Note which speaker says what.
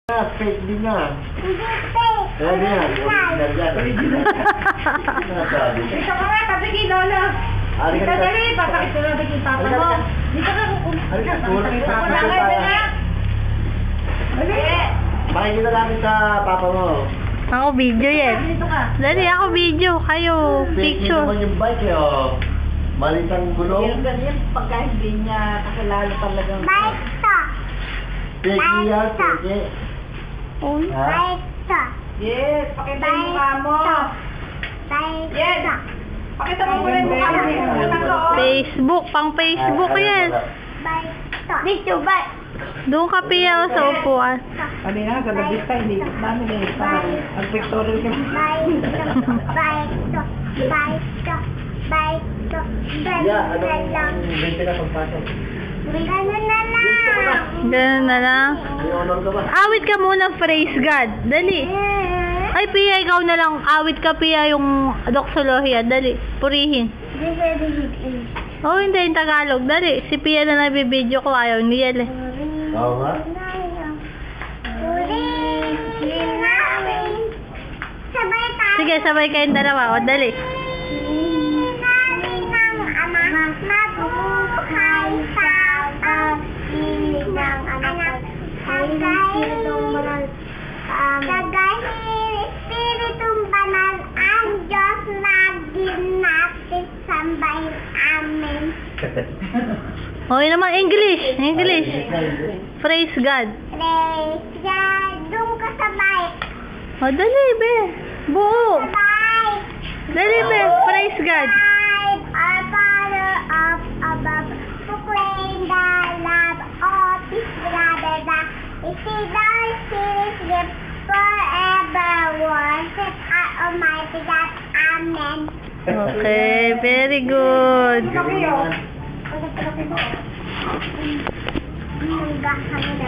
Speaker 1: Fake din na.
Speaker 2: Hindi fake.
Speaker 1: Ayan yan. Original. Nasabi.
Speaker 2: Dito ka nga, tabi kay Lola. Dito dali, papakit ko lang kay Papa mo. Dito ka
Speaker 1: Halika, tulad
Speaker 2: kay
Speaker 1: sa
Speaker 2: Papa.
Speaker 1: akin
Speaker 2: Dali,
Speaker 1: para.
Speaker 2: dali.
Speaker 1: Makikita namin sa papa mo.
Speaker 3: Ako video yan.
Speaker 2: Dito ka.
Speaker 3: Dali, ako video. Kayo,
Speaker 1: Fake
Speaker 3: picture.
Speaker 1: naman yung bike eh, oh. Malitang gulong.
Speaker 2: Yung ganyan, pagka hindi niya kakilala talagang...
Speaker 3: Bike
Speaker 1: Fake niya, fake.
Speaker 3: Uy.
Speaker 1: Ha?
Speaker 2: Yes, pakita yung mukha mo. Yes. Pakita mo muna yung mukha mo.
Speaker 3: Facebook, pang Facebook yan.
Speaker 2: Video ba?
Speaker 3: Doon ka piyaw sa upuan.
Speaker 2: Kami nga, sa labista, hindi namin eh. Ang pictorial kami.
Speaker 1: Yeah, anong bente na pagpasok?
Speaker 3: Ganun na lang.
Speaker 1: May honor ka ba?
Speaker 3: Awit ka muna, praise God. Dali. Ay, Pia, ikaw na lang. Awit ka, Pia, yung doxologia. Dali, purihin. Oh, hindi, yung Tagalog. Dali, si Pia na nabibideo ko. Ayaw niya eh.
Speaker 1: Oo nga.
Speaker 3: Sige, sabay kayong dalawa. O, dali.
Speaker 2: Espiritong banal ang Diyos na ginapit sambahin amin.
Speaker 3: O, yun naman, English. English. Praise God.
Speaker 2: Praise God. Doon ka sa bike.
Speaker 3: O, dali, be. Buo.
Speaker 2: Bike.
Speaker 3: Dali, be. Praise God.
Speaker 2: Our Father of above, proclaim the love of His brother that is our spirit gift forever. Worship our Almighty God. Amen.
Speaker 3: Okay, very good.
Speaker 2: Enggak, kami na.